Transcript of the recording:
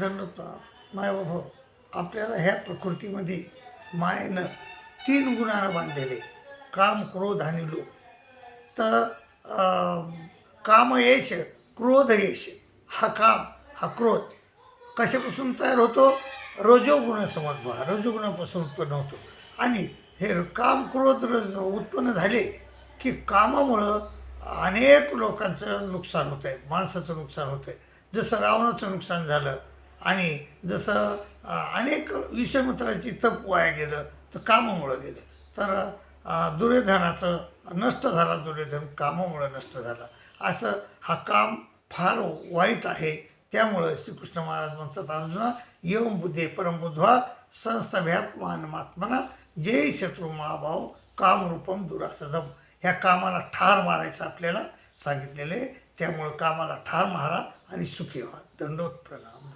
दंडप्राण मायबाबा आपल्याला ह्या प्रकृतीमध्ये मायेनं 3 गुणानं बांधलेले काम क्रोध आणि लोभ. तर काम येश क्रोध येश हा काम हा क्रोध कशापासून तयार होतो? रजोगुण समद्भव रजोगुणापासून उत्पन्न होतो. आणि हे काम क्रोध उत्पन्न झाले की कामामुळं अनेक लोकांचं नुकसान होतं आहे, माणसाचं नुकसान होतं आहे. जसं रावणाचं नुकसान झालं आणि जसं अनेक विषमित्रांची तप वाया गेलं तर कामामुळं गेलं. तर दुर्योधनाचं नष्ट झाला, दुर्योधन कामामुळं नष्ट झाला. असं हा काम फार वाईट आहे. त्यामुळं श्रीकृष्ण महाराज म्हणतात अर्जुना येऊन बुद्धे परमबुद्ध्वा संस्थभ्यात्मात्मना जय शत्रू महाभाव कामरूपम दुरासदम. ह्या कामाला ठार मारायचं आपल्याला सांगितलेलं आहे. त्यामुळं कामाला ठार मारा आणि सुखी व्हा. दंडोत प्रणाम.